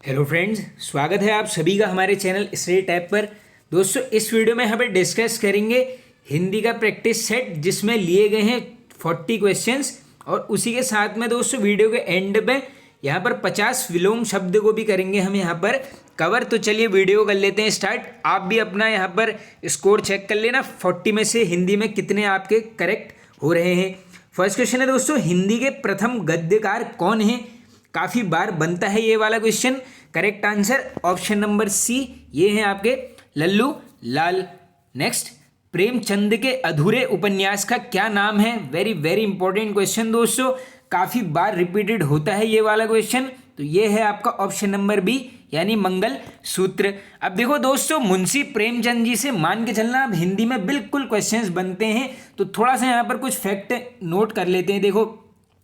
Hello friends, स्वागत है आप सभी का हमारे चैनल स्टडी टैब पर। दोस्तों, इस वीडियो में यहाँ पर डिस्कस करेंगे हिंदी का प्रैक्टिस सेट जिसमें लिए गए हैं 40 क्वेश्चंस और उसी के साथ में दोस्तों वीडियो के एंड में यहाँ पर 50 विलोम शब्द को भी करेंगे हम यहाँ पर कवर। तो चलिए वीडियो कर लेते हैं स्टार्ट। आप भी अपना यहाँ पर स्कोर चेक कर लेना 40 में से हिंदी में कितने आपके करेक्ट हो रहे हैं। फर्स्ट क्वेश्चन है दोस्तों, हिंदी के प्रथम गद्यकार कौन है? काफ़ी बार बनता है ये वाला question. Correct answer option number C, ये हैं आपके लल्लू लाल। नेक्स्ट, प्रेमचंद के अधूरे उपन्यास का क्या नाम है? वेरी वेरी इंपॉर्टेंट क्वेश्चन दोस्तों, काफ़ी बार रिपीटेड होता है ये वाला क्वेश्चन। तो ये है आपका ऑप्शन नंबर बी, यानी मंगल सूत्र। अब देखो दोस्तों, मुंशी प्रेमचंद जी से मान के चलना, अब हिंदी में बिल्कुल क्वेश्चंस बनते हैं। तो थोड़ा सा यहाँ पर कुछ फैक्ट नोट कर लेते हैं। देखो,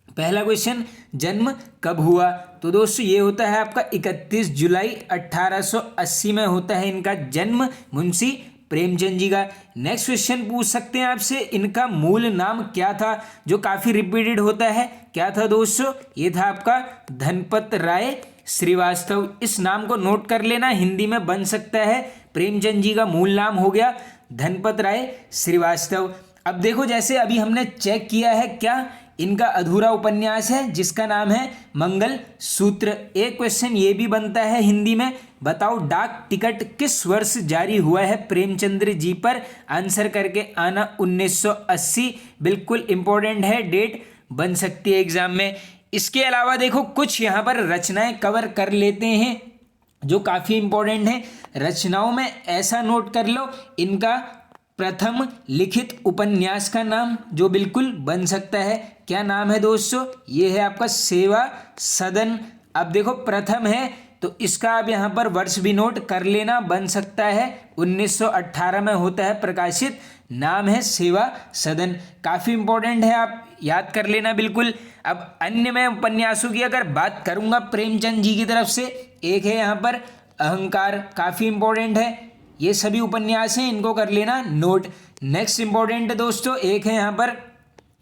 पहला क्वेश्चन, जन्म कब हुआ? तो दोस्तों ये होता है आपका 31 जुलाई 1880 में होता है इनका जन्म, मुंशी प्रेमचंद जी का। नेक्स्ट क्वेश्चन पूछ सकते हैं आपसे, इनका मूल नाम क्या था? जो काफ़ी रिपीटेड होता है। क्या था दोस्तों? ये था आपका धनपत राय श्रीवास्तव। इस नाम को नोट कर लेना, हिंदी में बन सकता है। प्रेमचंद जी का मूल नाम हो गया धनपत राय श्रीवास्तव। अब देखो, जैसे अभी हमने चेक किया है, क्या इनका अधूरा उपन्यास है जिसका नाम है मंगल सूत्र। एक क्वेश्चन ये भी बनता है हिंदी में, बताओ डाक टिकट किस वर्ष जारी हुआ है प्रेमचंद्र जी पर? आंसर करके आना 1980। बिल्कुल इंपॉर्टेंट है, डेट बन सकती है एग्जाम में। इसके अलावा देखो, कुछ यहाँ पर रचनाएं कवर कर लेते हैं जो काफ़ी इंपॉर्टेंट है। रचनाओं में ऐसा नोट कर लो, इनका प्रथम लिखित उपन्यास का नाम जो बिल्कुल बन सकता है। क्या नाम है दोस्तों? ये है आपका सेवा सदन। अब देखो, प्रथम है तो इसका आप यहाँ पर वर्ष भी नोट कर लेना, बन सकता है 1918 में होता है प्रकाशित। नाम है सेवा सदन, काफ़ी इंपॉर्टेंट है, आप याद कर लेना बिल्कुल। अब अन्य मैं उपन्यासों की अगर बात करूँगा प्रेमचंद जी की तरफ से, एक है यहाँ पर अहंकार, काफ़ी इंपॉर्टेंट है। ये सभी उपन्यास हैं, इनको कर लेना नोट। नेक्स्ट इंपॉर्टेंट दोस्तों, एक है यहाँ पर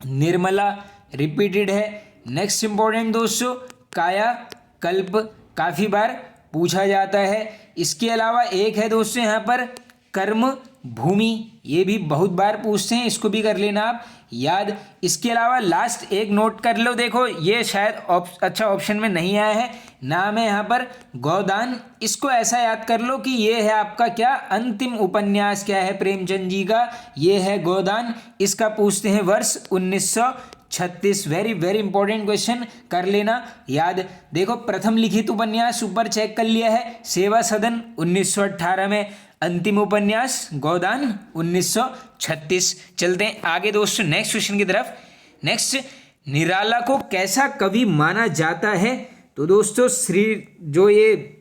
निर्मला, रिपीटेड है। नेक्स्ट इंपॉर्टेंट दोस्तों, काया कल्प, काफ़ी बार पूछा जाता है। इसके अलावा एक है दोस्तों यहाँ पर कर्म भूमि, ये भी बहुत बार पूछते हैं, इसको भी कर लेना आप याद। इसके अलावा लास्ट एक नोट कर लो, देखो ये शायद अच्छा ऑप्शन में नहीं आया है, नाम है यहाँ पर गोदान। इसको ऐसा याद कर लो कि ये है आपका क्या अंतिम उपन्यास क्या है प्रेमचंद जी का? ये है गोदान। इसका पूछते हैं वर्ष 1936। वेरी वेरी इंपॉर्टेंट क्वेश्चन, कर लेना याद। देखो, प्रथम लिखित उपन्यास ऊपर चेक कर लिया है, सेवा सदन 1918 में। अंतिम उपन्यास गोदान 1936। चलते हैं आगे दोस्तों नेक्स्ट क्वेश्चन की तरफ। नेक्स्ट, निराला को कैसा कवि माना जाता है? तो दोस्तों जो ये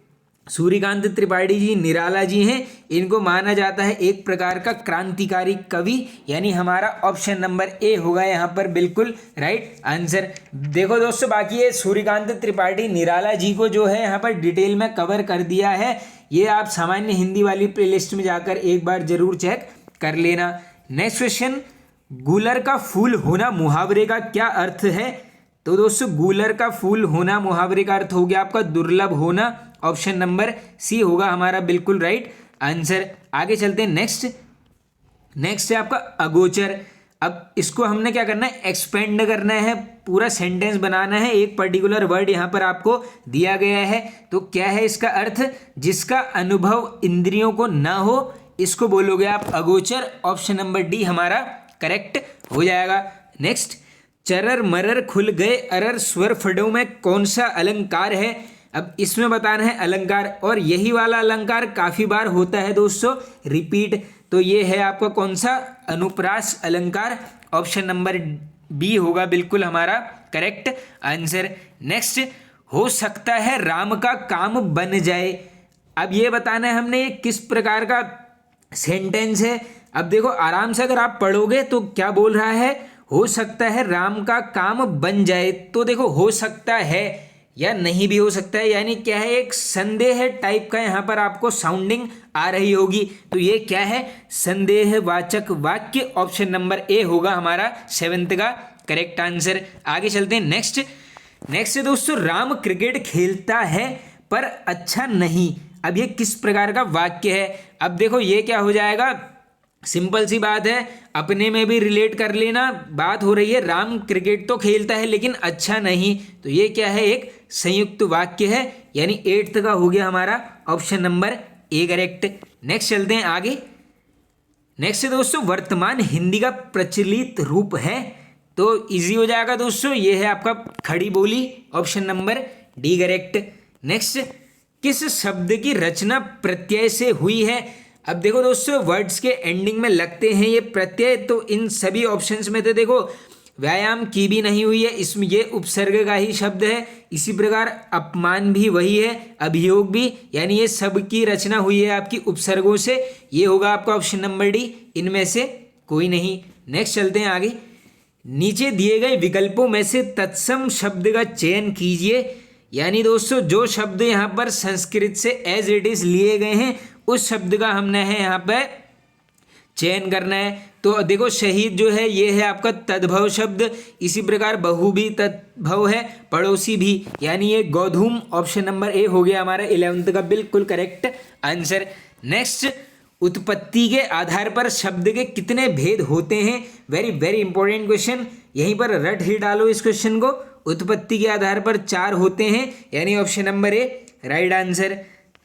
सूर्यकांत त्रिपाठी जी निराला जी हैं, इनको माना जाता है एक प्रकार का क्रांतिकारी कवि, यानी हमारा ऑप्शन नंबर ए होगा यहाँ पर बिल्कुल राइट आंसर। देखो दोस्तों, बाकी ये सूर्यकांत त्रिपाठी निराला जी को जो है यहाँ पर डिटेल में कवर कर दिया है, ये आप सामान्य हिंदी वाली प्लेलिस्ट में जाकर एक बार जरूर चेक कर लेना। नेक्स्ट क्वेश्चन, गूलर का फूल होना मुहावरे का क्या अर्थ है? तो दोस्तों, गूलर का फूल होना मुहावरे का अर्थ हो गया आपका दुर्लभ होना। ऑप्शन नंबर सी होगा हमारा बिल्कुल राइट आंसर। आगे चलते हैं नेक्स्ट है आपका अगोचर। अब इसको हमने क्या करना है, एक्सपेंड करना है, पूरा सेंटेंस बनाना है। एक पर्टिकुलर वर्ड यहाँ पर आपको दिया गया है, तो क्या है इसका अर्थ? जिसका अनुभव इंद्रियों को ना हो, इसको बोलोगे आप अगोचर। ऑप्शन नंबर डी हमारा करेक्ट हो जाएगा। नेक्स्ट, चरर मरर खुल गए अरर स्वर फड़ों में कौन सा अलंकार है? अब इसमें बताना है अलंकार, और यही वाला अलंकार काफ़ी बार होता है दोस्तों रिपीट। तो ये है आपका कौन सा? अनुप्रास अलंकार। ऑप्शन नंबर बी होगा बिल्कुल हमारा करेक्ट आंसर। नेक्स्ट, हो सकता है राम का काम बन जाए। अब ये बताना है हमने ये किस प्रकार का सेंटेंस है। अब देखो, आराम से अगर आप पढ़ोगे तो क्या बोल रहा है, हो सकता है राम का काम बन जाए। तो देखो, हो सकता है या नहीं भी हो सकता है, यानी क्या है, एक संदेह टाइप का यहाँ पर आपको साउंडिंग आ रही होगी। तो ये क्या है, संदेहवाचक वाक्य। ऑप्शन नंबर ए होगा हमारा 7th का करेक्ट आंसर। आगे चलते हैं नेक्स्ट दोस्तों, राम क्रिकेट खेलता है पर अच्छा नहीं। अब ये किस प्रकार का वाक्य है? अब देखो ये क्या हो जाएगा, सिंपल सी बात है, अपने में भी रिलेट कर लेना। बात हो रही है राम क्रिकेट तो खेलता है लेकिन अच्छा नहीं, तो ये क्या है, एक संयुक्त वाक्य है, यानी 8th का हो गया हमारा option number A correct. Next चलते हैं आगे। नेक्स्ट है दोस्तों, वर्तमान हिंदी का प्रचलित रूप है, तो इजी हो जाएगा दोस्तों, ये है आपका खड़ी बोली, option number D correct. Next, किस शब्द की रचना प्रत्यय से हुई है? अब देखो दोस्तों, वर्ड्स के एंडिंग में लगते हैं ये प्रत्यय, तो इन सभी ऑप्शंस में तो देखो व्यायाम की भी नहीं हुई है, इसमें ये उपसर्ग का ही शब्द है। इसी प्रकार अपमान भी वही है, अभियोग भी, यानी ये सब की रचना हुई है आपकी उपसर्गों से। ये होगा आपका ऑप्शन नंबर डी, इनमें से कोई नहीं। नेक्स्ट चलते हैं आगे। नीचे दिए गए विकल्पों में से तत्सम शब्द का चयन कीजिए, यानी दोस्तों जो शब्द यहाँ पर संस्कृत से एज इट इज लिए गए हैं उस शब्द का हमने है यहाँ पर चयन करना है। तो देखो शहीद जो है ये है आपका तद्भव शब्द, इसी प्रकार बहु भी तद्भव है, पड़ोसी भी, यानी ये गोधूम, ऑप्शन नंबर ए हो गया हमारा 11th का बिल्कुल करेक्ट आंसर। नेक्स्ट, उत्पत्ति के आधार पर शब्द के कितने भेद होते हैं? वेरी वेरी इंपॉर्टेंट क्वेश्चन, यहीं पर रट ही डालो इस क्वेश्चन को। उत्पत्ति के आधार पर 4 होते हैं, यानी ऑप्शन नंबर ए राइट आंसर।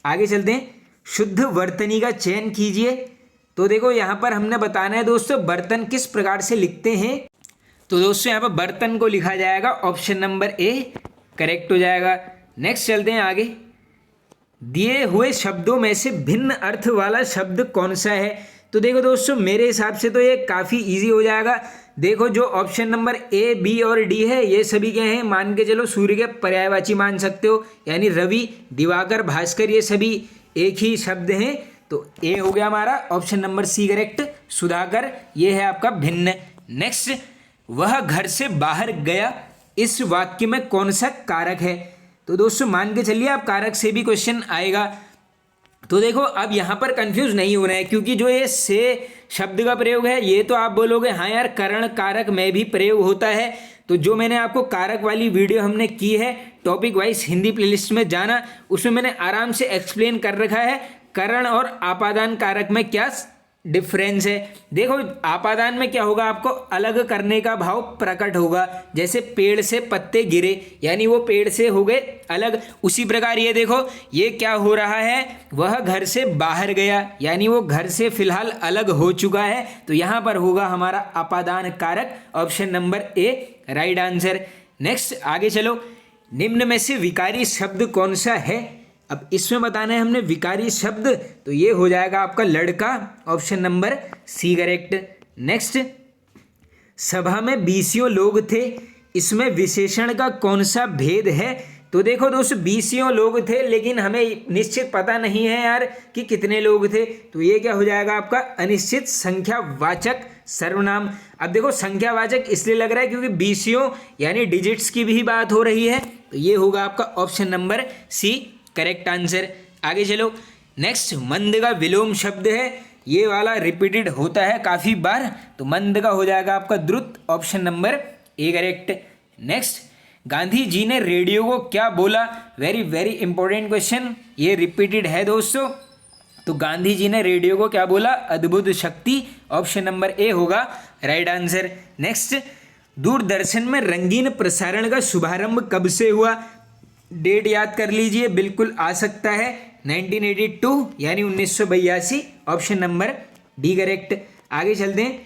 आगे चलते हैं, शुद्ध वर्तनी का चयन कीजिए। तो देखो यहाँ पर हमने बताना है दोस्तों बर्तन किस प्रकार से लिखते हैं, तो दोस्तों यहाँ पर बर्तन को लिखा जाएगा, ऑप्शन नंबर ए करेक्ट हो जाएगा। नेक्स्ट चलते हैं आगे। दिए हुए शब्दों में से भिन्न अर्थ वाला शब्द कौन सा है? तो देखो दोस्तों मेरे हिसाब से तो ये काफ़ी इजी हो जाएगा। देखो जो ऑप्शन नंबर ए, बी और डी है ये सभी क्या हैं, मान के चलो सूर्य के पर्यायवाची मान सकते हो, यानी रवि, दिवाकर, भास्कर, ये सभी एक ही शब्द हैं। तो ए हो गया हमारा option number C correct, Sudhakar, ये है आपका भिन्न। नेक्स्ट, वह घर से बाहर गया, इस वाक्य में कौन सा कारक है? तो दोस्तों मान के चलिए आप कारक से भी क्वेश्चन आएगा। तो देखो अब यहाँ पर कंफ्यूज नहीं होना है, क्योंकि जो ये से शब्द का प्रयोग है ये तो आप बोलोगे हाँ यार करण कारक में भी प्रयोग होता है, तो जो मैंने आपको कारक वाली वीडियो हमने की है टॉपिक वाइज हिंदी प्लेलिस्ट में जाना, उसमें मैंने आराम से एक्सप्लेन कर रखा है करण और आपादान कारक में क्या डिफरेंस है। देखो आपादान में क्या होगा, आपको अलग करने का भाव प्रकट होगा, जैसे पेड़ से पत्ते गिरे, यानी वो पेड़ से हो गए अलग। उसी प्रकार ये देखो ये क्या हो रहा है, वह घर से बाहर गया, यानी वो घर से फिलहाल अलग हो चुका है, तो यहाँ पर होगा हमारा आपादान कारक, ऑप्शन नंबर ए राइट आंसर। नेक्स्ट आगे चलो, निम्न में से विकारी शब्द कौन सा है? अब इसमें बताना है हमने विकारी शब्द, तो ये हो जाएगा आपका लड़का, option number C correct. Next, सभा में 20 लोग थे, इसमें विशेषण का कौन सा भेद है? तो देखो दोस्तों 20 लोग थे, लेकिन हमें निश्चित पता नहीं है यार कि कितने लोग थे, तो ये क्या हो जाएगा आपका अनिश्चित संख्यावाचक सर्वनाम। अब देखो संख्यावाचक इसलिए लग रहा है क्योंकि 20 यानी डिजिट्स की भी बात हो रही है, तो ये होगा आपका option number C correct answer. आगे चलो, नेक्स्ट, मंद का विलोम शब्द है, ये वाला रिपीटेड होता है काफ़ी बार, तो मंद का हो जाएगा आपका द्रुत, option number A correct. Next, Gandhi ji ने रेडियो को क्या बोला? वेरी वेरी इंपॉर्टेंट क्वेश्चन, ये रिपीटेड है दोस्तों। तो गांधी जी ने रेडियो को क्या बोला? अद्भुत शक्ति, ऑप्शन नंबर ए होगा राइट आंसर। नेक्स्ट, दूरदर्शन में रंगीन प्रसारण का शुभारंभ कब से हुआ? डेट याद कर लीजिए, बिल्कुल आ सकता है 1982 यानी 1982, ऑप्शन नंबर डी करेक्ट। आगे चलते हैं,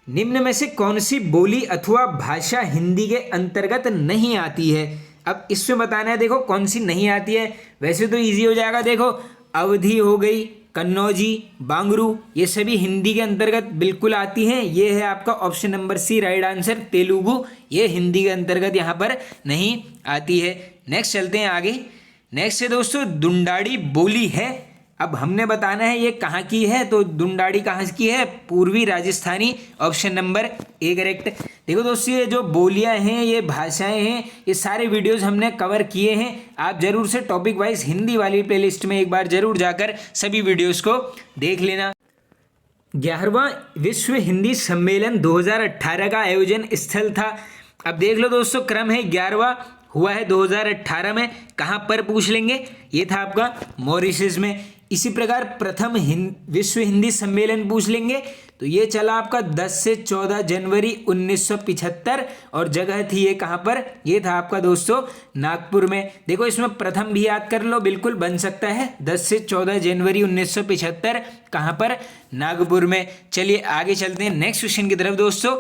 निम्न में से कौन सी बोली अथवा भाषा हिंदी के अंतर्गत नहीं आती है? अब इसमें बताना है देखो कौन सी नहीं आती है, वैसे तो इजी हो जाएगा। देखो अवधी हो गई, कन्नौजी, बांगरू, ये सभी हिंदी के अंतर्गत बिल्कुल आती हैं, ये है आपका option number C right answer. Telugu ये हिंदी के अंतर्गत यहाँ पर नहीं आती है। नेक्स्ट चलते हैं आगे। नेक्स्ट है दोस्तों दुंडाड़ी बोली है, अब हमने बताना है ये कहाँ की है, तो दुंडाड़ी कहाँ की है? पूर्वी Rajasthani, option number A correct. देखो दोस्तों ये जो बोलियाँ हैं, ये भाषाएं हैं, ये सारे वीडियोस हमने कवर किए हैं, आप जरूर से टॉपिक वाइज हिंदी वाली प्लेलिस्ट में एक बार जरूर जाकर सभी वीडियोस को देख लेना। 11वां विश्व हिंदी सम्मेलन 2018 का आयोजन स्थल था। अब देख लो दोस्तों क्रम है 11वां हुआ है 2018 में, कहाँ पर पूछ लेंगे, ये था आपका मॉरिशस में। इसी प्रकार प्रथम विश्व हिंदी सम्मेलन पूछ लेंगे, तो ये चला आपका 10 से 14 जनवरी 1975 और जगह थी ये कहाँ पर, ये था आपका दोस्तों नागपुर में। देखो इसमें प्रथम भी याद कर लो, बिल्कुल बन सकता है, 10 से 14 जनवरी 1975 कहाँ पर, नागपुर में। चलिए आगे चलते हैं नेक्स्ट क्वेश्चन की तरफ दोस्तों।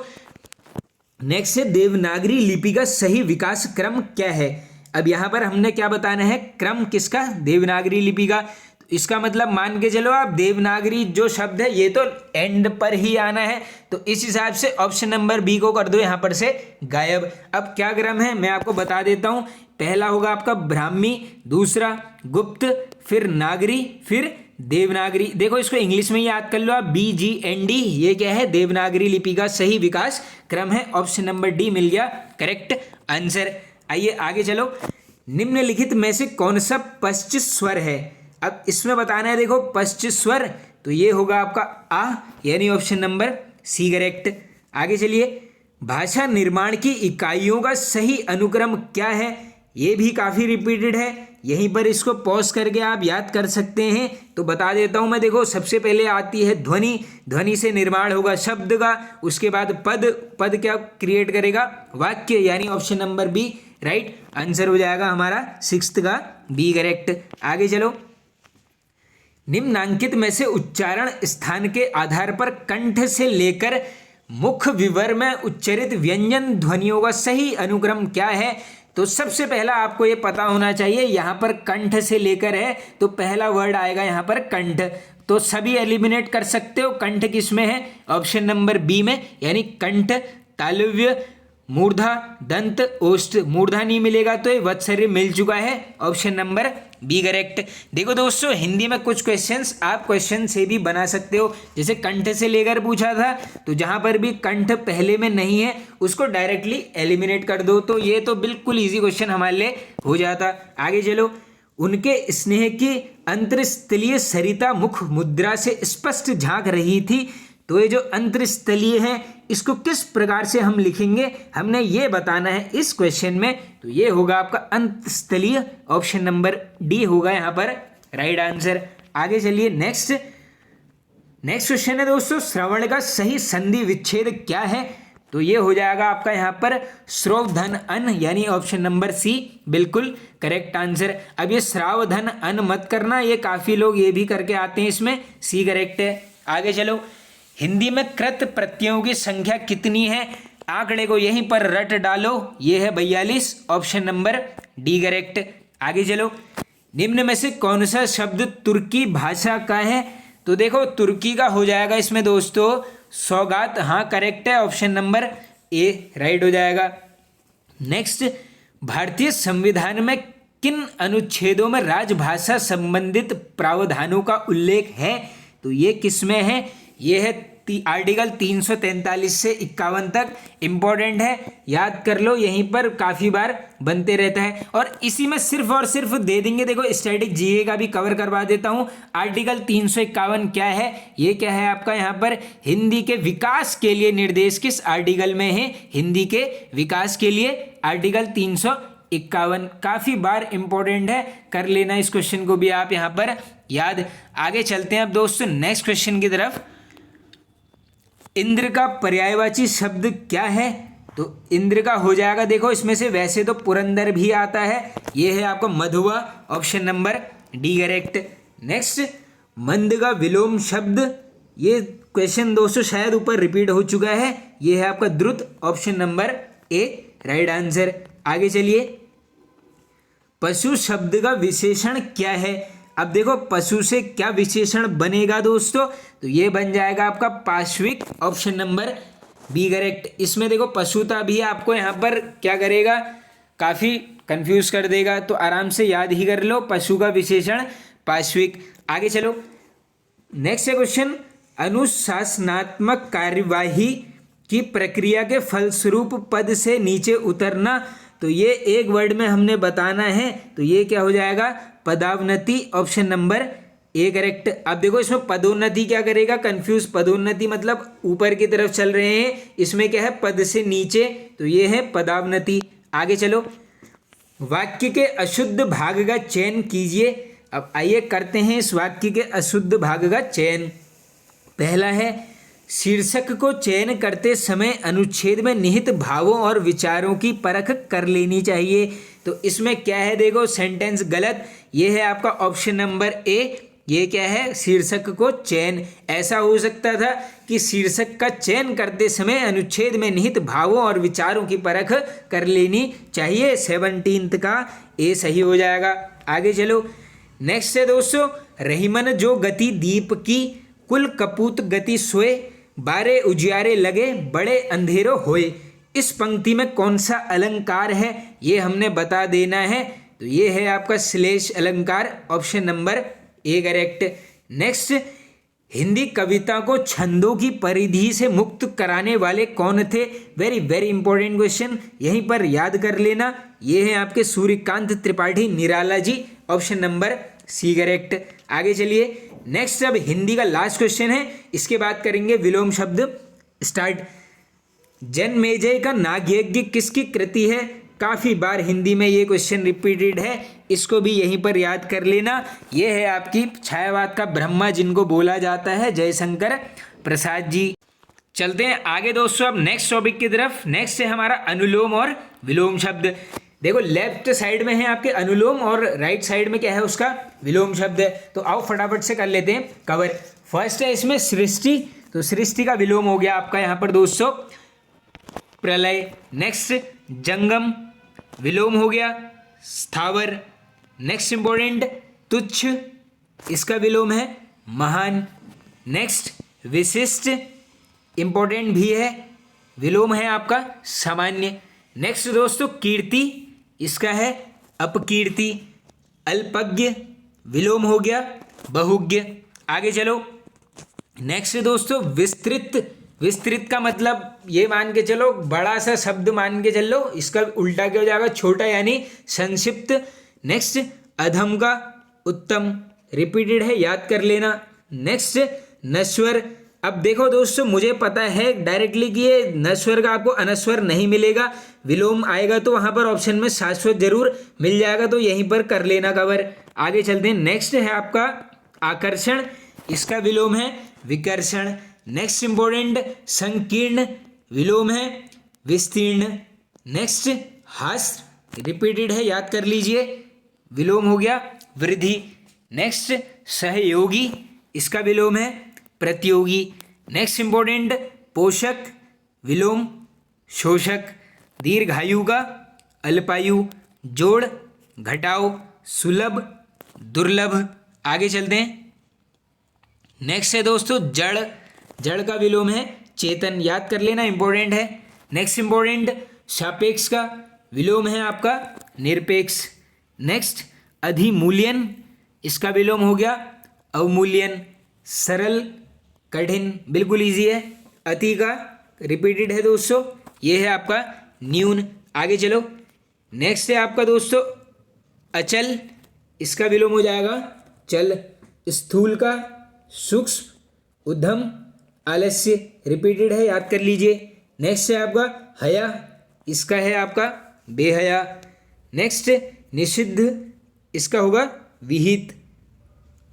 नेक्स्ट है देवनागरी लिपि का सही विकास क्रम क्या है। अब यहाँ पर हमने क्या बताना है, क्रम किसका, देवनागरी लिपि का। इसका मतलब मान के चलो आप, देवनागरी जो शब्द है ये तो एंड पर ही आना है, तो इस हिसाब से ऑप्शन नंबर बी को कर दो यहाँ पर से गायब। अब क्या क्रम है मैं आपको बता देता हूँ। पहला होगा आपका ब्राह्मी, दूसरा गुप्त, फिर नागरी, फिर देवनागरी। देखो इसको इंग्लिश में याद कर लो आप, BGND, ये क्या है, देवनागरी लिपि का सही विकास क्रम है। ऑप्शन नंबर डी मिल गया करेक्ट आंसर। आइए आगे चलो। निम्नलिखित में से कौन सा पश्च स्वर है। अब इसमें बताना है, देखो पश्च स्वर, तो ये होगा आपका आ, यानी ऑप्शन नंबर सी करेक्ट। आगे चलिए। भाषा निर्माण की इकाइयों का सही अनुक्रम क्या है, ये भी काफ़ी रिपीटेड है, यहीं पर इसको पॉज करके आप याद कर सकते हैं। तो बता देता हूँ मैं, देखो सबसे पहले आती है ध्वनि, ध्वनि से निर्माण होगा शब्द का, उसके बाद पद, पद क्या क्रिएट करेगा, वाक्य, यानी option number B right answer हो जाएगा हमारा 6th का बी करेक्ट। आगे चलो। निम्नांकित में से उच्चारण स्थान के आधार पर कंठ से लेकर मुख विवर में उच्चरित व्यंजन ध्वनियों का सही अनुक्रम क्या है। तो सबसे पहला आपको ये पता होना चाहिए, यहाँ पर कंठ से लेकर है, तो पहला वर्ड आएगा यहाँ पर कंठ, तो सभी एलिमिनेट कर सकते हो। कंठ किस में है, ऑप्शन नंबर बी में, यानी कंठ, तालव्य, मूर्धा, दंत, ओष्ठ। मूर्धा नहीं मिलेगा तो ये वत्सर्य मिल चुका है, ऑप्शन नंबर बी करेक्ट। देखो दोस्तों हिंदी में कुछ क्वेश्चंस आप क्वेश्चन से भी बना सकते हो, जैसे कंठ से लेकर पूछा था, तो जहां पर भी कंठ पहले में नहीं है उसको डायरेक्टली एलिमिनेट कर दो, तो ये तो बिल्कुल इजी क्वेश्चन हमारे लिए हो जाता। आगे चलो। उनके स्नेह की अंतरस्थलीय सरिता मुख मुद्रा से स्पष्ट झांक रही थी, तो ये जो अंतरस्थलीय है इसको किस प्रकार से हम लिखेंगे, हमने ये बताना है इस क्वेश्चन में। तो ये होगा आपका अंतस्थलीय, ऑप्शन नंबर डी होगा यहाँ पर राइट आंसर। आगे चलिए नेक्स्ट क्वेश्चन है दोस्तों, श्रवण का सही संधि विच्छेद क्या है। तो ये हो जाएगा आपका यहाँ पर श्रोव धन अन, यानी ऑप्शन नंबर सी बिल्कुल करेक्ट आंसर। अब ये श्राव धन अन मत करना, ये काफी लोग ये भी करके आते हैं, इसमें सी करेक्ट है। आगे चलो। हिंदी में कृत प्रत्ययों की संख्या कितनी है, आंकड़े को यहीं पर रट डालो, ये है 42, ऑप्शन नंबर डी करेक्ट। आगे चलो। निम्न में से कौन सा शब्द तुर्की भाषा का है। तो देखो तुर्की का हो जाएगा इसमें दोस्तों सौगात, हाँ करेक्ट है, ऑप्शन नंबर ए राइट हो जाएगा। नेक्स्ट। भारतीय संविधान में किन अनुच्छेदों में राजभाषा संबंधित प्रावधानों का उल्लेख है। तो ये किस में है, ये है आर्टिकल 343 से 51 तक, इंपॉर्टेंट है, याद कर लो, यहीं पर काफ़ी बार बनते रहता है। और इसी में सिर्फ और सिर्फ दे देंगे, देखो स्टैटिक जीके का भी कवर करवा देता हूँ। आर्टिकल 351 क्या है, ये क्या है आपका यहाँ पर, हिंदी के विकास के लिए निर्देश किस आर्टिकल में है, हिंदी के विकास के लिए आर्टिकल 351, काफ़ी बार इंपॉर्टेंट है, कर लेना इस क्वेश्चन को भी आप यहाँ पर याद। आगे चलते हैं अब दोस्तों नेक्स्ट क्वेश्चन की तरफ। इंद्र का पर्यायवाची शब्द क्या है। तो इंद्र का हो जाएगा, देखो इसमें से वैसे तो पुरंदर भी आता है, ये है आपका मधुआ, option number D correct. Next. मंद का विलोम शब्द, ये क्वेश्चन दोस्तों शायद ऊपर रिपीट हो चुका है, ये है आपका द्रुत, ऑप्शन नंबर ए राइट आंसर। आगे चलिए। पशु शब्द का विशेषण क्या है। अब देखो पशु से क्या विशेषण बनेगा दोस्तों, तो ये बन जाएगा आपका पार्श्विक, ऑप्शन नंबर बी करेक्ट। इसमें देखो पशुता भी आपको यहाँ पर क्या करेगा, काफ़ी कंफ्यूज कर देगा, तो आराम से याद ही कर लो, पशु का विशेषण पार्श्विक। आगे चलो। Next question. अनुशासनात्मक कार्यवाही की प्रक्रिया के फलस्वरूप पद से नीचे उतरना, तो ये एक वर्ड में हमने बताना है, तो ये क्या हो जाएगा, पदावनति, ऑप्शन नंबर ए करेक्ट। अब देखो इसमें पदोन्नति क्या करेगा, कंफ्यूज, पदोन्नति मतलब ऊपर की तरफ चल रहे हैं, इसमें क्या है पद से नीचे, तो ये है पदावनति। आगे चलो। वाक्य के अशुद्ध भाग का चयन कीजिए। अब आइए करते हैं इस वाक्य के अशुद्ध भाग का चयन। पहला है, शीर्षक को चयन करते समय अनुच्छेद में निहित भावों और विचारों की परख कर लेनी चाहिए। तो इसमें क्या है, देखो सेंटेंस गलत, ये है आपका ऑप्शन नंबर ए। ये क्या है, शीर्षक को चयन। ऐसा हो सकता था कि शीर्षक का चयन करते समय अनुच्छेद में निहित भावों और विचारों की परख कर लेनी चाहिए। 17 का ए सही हो जाएगा। आगे चलो, नेक्स्ट है दोस्तों, रहीमन जो गति दीप की, कुल कपूत गति सोए, बारे उजियारे लगे, बड़े अंधेरो होए। इस पंक्ति में कौन सा अलंकार है, ये हमने बता देना है। तो ये है आपका श्लेष अलंकार, option number A correct. Next, Hindi कविता को छंदों की परिधि से मुक्त कराने वाले कौन थे? वेरी वेरी इंपॉर्टेंट क्वेश्चन, यहीं पर याद कर लेना। ये है आपके Suryakant Tripathi Nirala ji, option number C correct. आगे चलिए, नेक्स्ट अब हिंदी का लास्ट क्वेश्चन है, इसके बाद करेंगे विलोम शब्द स्टार्ट। जनमेजय का नागयज्ञ किसकी कृति है? काफ़ी बार हिंदी में ये क्वेश्चन रिपीटेड है, इसको भी यहीं पर याद कर लेना। ये है आपकी छायावाद का ब्रह्मा, जिनको बोला जाता है जयशंकर प्रसाद जी। चलते हैं आगे दोस्तों अब नेक्स्ट टॉपिक की तरफ। नेक्स्ट है हमारा अनुलोम और विलोम शब्द। देखो लेफ्ट साइड में है आपके अनुलोम और राइट साइड में क्या है, उसका विलोम शब्द है। तो आओ फटाफट से कर लेते हैं कवर। फर्स्ट है इसमें सृष्टि, तो सृष्टि का विलोम हो गया आपका यहाँ पर दोस्तों प्रलय। नेक्स्ट जंगम, विलोम हो गया स्थावर। नेक्स्ट इंपॉर्टेंट तुच्छ, इसका विलोम है महान। नेक्स्ट विशिष्ट, इंपॉर्टेंट भी है, विलोम है आपका सामान्य। नेक्स्ट दोस्तों कीर्ति, इसका है अपकीर्ति। अल्पज्ञ, विलोम हो गया बहुज्ञ। आगे चलो, नेक्स्ट दोस्तों विस्तृत। विस्तृत का मतलब ये मान के चलो, बड़ा सा शब्द मान के चलो, इसका उल्टा क्या हो जाएगा, छोटा यानी संक्षिप्त। नेक्स्ट अधम का उत्तम, रिपीटेड है, याद कर लेना। नेक्स्ट नश्वर। अब देखो दोस्तों, मुझे पता है डायरेक्टली कि ये नश्वर का आपको अनश्वर नहीं मिलेगा, विलोम आएगा तो वहां पर ऑप्शन में शाश्वत जरूर मिल जाएगा, तो यहीं पर कर लेना कवर। आगे चलते हैं, नेक्स्ट है आपका आकर्षण, इसका विलोम है विकर्षण। नेक्स्ट इंपॉर्टेंट संकीर्ण, विलोम है विस्तीर्ण। नेक्स्ट हास्य, रिपीटेड है, याद कर लीजिए, विलोम हो गया वृद्धि। नेक्स्ट सहयोगी, इसका विलोम है प्रतियोगी। नेक्स्ट इंपॉर्टेंट पोषक, विलोम शोषक। दीर्घायु का अल्पायु। जोड़ घटाओ, सुलभ दुर्लभ। आगे चलते हैं, नेक्स्ट है दोस्तों जड़, जड़ का विलोम है चेतन, याद कर लेना, इंपॉर्टेंट है। नेक्स्ट इंपॉर्टेंट सापेक्ष का विलोम है आपका निरपेक्ष। नेक्स्ट अधिमूल्यन, इसका विलोम हो गया अवमूल्यन। सरल कठिन, बिल्कुल इजी है। अति का रिपीटेड है दोस्तों, ये है आपका न्यून। आगे चलो, नेक्स्ट है आपका दोस्तों अचल, इसका विलोम हो जाएगा चल। स्थूल का सूक्ष्म, उद्यम आलस्य, रिपीटेड है, याद कर लीजिए। नेक्स्ट है आपका हया, इसका है आपका बेहया। नेक्स्ट निषिद्ध, इसका होगा विहित।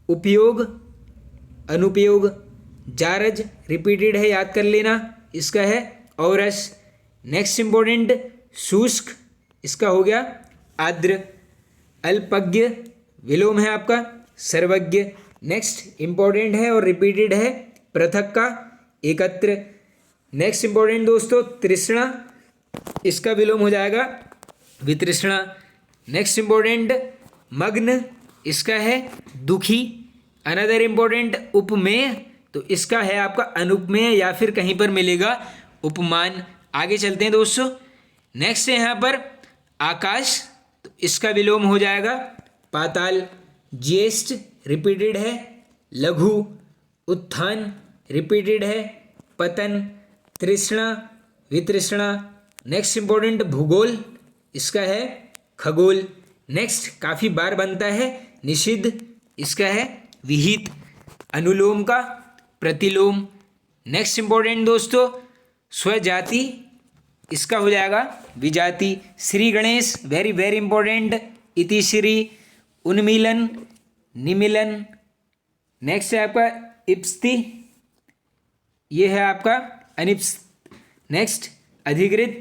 उपयोग अनुपयोग। जारज, रिपीटेड है, याद कर लेना, इसका है औरस। नेक्स्ट इंपॉर्टेंट शुष्क, इसका हो गया आर्द्र। अल्पज्ञ, विलोम है आपका सर्वज्ञ। नेक्स्ट इंपॉर्टेंट है और रिपीटेड है पृथक का एकत्र। नेक्स्ट इंपॉर्टेंट दोस्तों तृष्णा, इसका विलोम हो जाएगा वितृष्णा। नेक्स्ट इंपॉर्टेंट मग्न, इसका है दुखी। अनदर इंपॉर्टेंट उपमेय, तो इसका है आपका अनुपमेय या फिर कहीं पर मिलेगा उपमान। आगे चलते हैं दोस्तों, नेक्स्ट है यहाँ पर आकाश, तो इसका विलोम हो जाएगा पाताल। ज्येष्ठ, रिपीटेड है लघु। उत्थान, रिपीटेड है पतन। तृष्णा वितृष्णा। नेक्स्ट इंपॉर्टेंट भूगोल, इसका है खगोल। नेक्स्ट काफ़ी बार बनता है निषिद्ध, इसका है विहित। अनुलोम का प्रतिलोम। नेक्स्ट इंपॉर्टेंट दोस्तों स्वजाति इसका हो जाएगा विजाति। Shri Ganesh very very important, इतिश्री, उन्मीलन, निमीलन। नेक्स्ट है आपका इप्स्ति, ये है आपका अनिप्स। नेक्स्ट अधिकृत,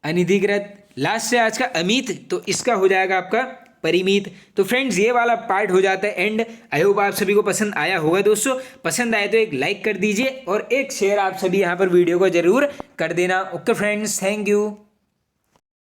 अनधिकृत। लास्ट है आज का अमित, तो इसका हो जाएगा आपका परिमित। तो फ्रेंड्स ये वाला पार्ट हो जाता है एंड। आई होप आप सभी को पसंद आया होगा दोस्तों। पसंद आए तो एक लाइक कर दीजिए और एक शेयर आप सभी यहाँ पर वीडियो को जरूर कर देना। Okay friends, thank you.